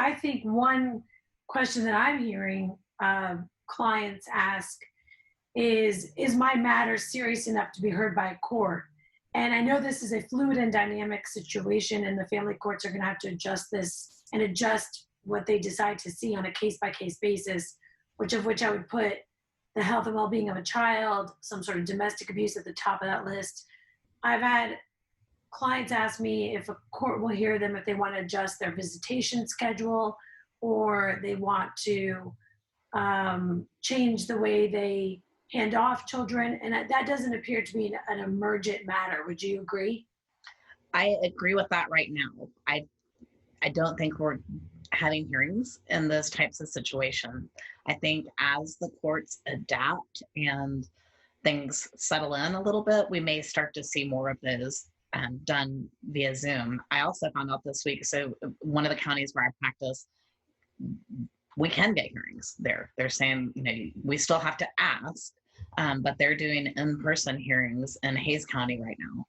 I think one question that I'm hearing clients ask is my matter serious enough to be heard by a court? And I know this is a fluid and dynamic situation, and the family courts are going to have to adjust this and adjust what they decide to see on a case by case basis, which I would put the health and well being of a child, some sort of domestic abuse at the top of that list. I've had clients ask me if a court will hear them if they want to adjust their visitation schedule or they want to change the way they hand off children. And that doesn't appear to be an emergent matter. Would you agree? I agree with that right now. I don't think we're having hearings in those types of situations. I think as the courts adapt and things settle in a little bit, we may start to see more of those done via Zoom. I also found out this week, so one of the counties where I practice, we can get hearings there. They're saying, we still have to ask, but they're doing in-person hearings in Hays County right now.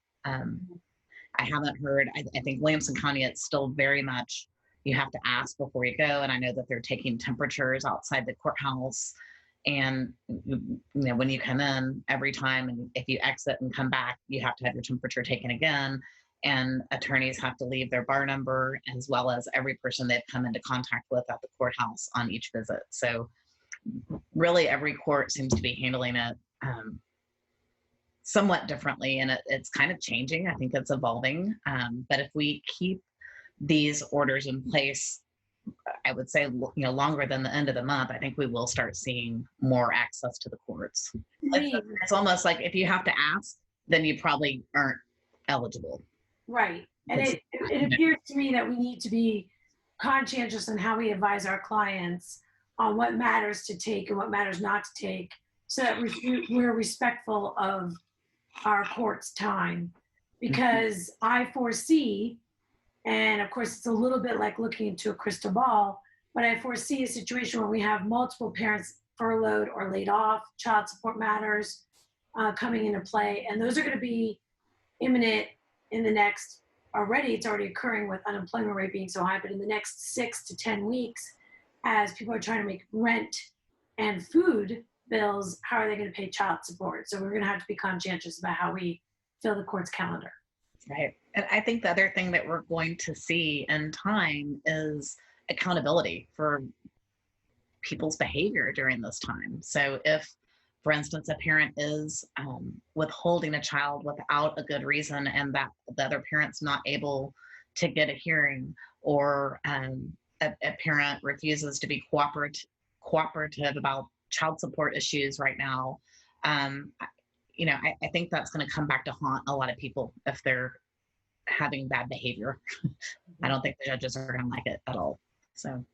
I haven't heard, I think Williamson County, it's still very much, you have to ask before you go. And I know that they're taking temperatures outside the courthouse. And when you come in every time, and if you exit and come back, you have to have your temperature taken again. And attorneys have to leave their bar number as well as every person they've come into contact with at the courthouse on each visit. So really every court seems to be handling it somewhat differently, and it's kind of changing. I think it's evolving. But if we keep these orders in place, I would say, longer than the end of the month, I think we will start seeing more access to the courts. It's almost like if you have to ask, then you probably aren't eligible. Right. And it appears to me that we need to be conscientious in how we advise our clients on what matters to take and what matters not to take, so that we're respectful of our court's time. Because I foresee, and of course it's a little bit like looking into a crystal ball, but I foresee a situation where we have multiple parents furloughed or laid off, child support matters coming into play. And those are going to be imminent in the next, it's already occurring with unemployment rate being so high, but in the next 6 to 10 weeks, as people are trying to make rent and food bills, how are they going to pay child support? So we're going to have to be conscientious about how we fill the court's calendar. Right. And I think the other thing that we're going to see in time is accountability for people's behavior during this time. So if, for instance, a parent is withholding a child without a good reason, and that the other parent's not able to get a hearing, or a parent refuses to be cooperative about child support issues right now, I think that's going to come back to haunt a lot of people if they're having bad behavior. I don't think the judges are going to like it at all. So.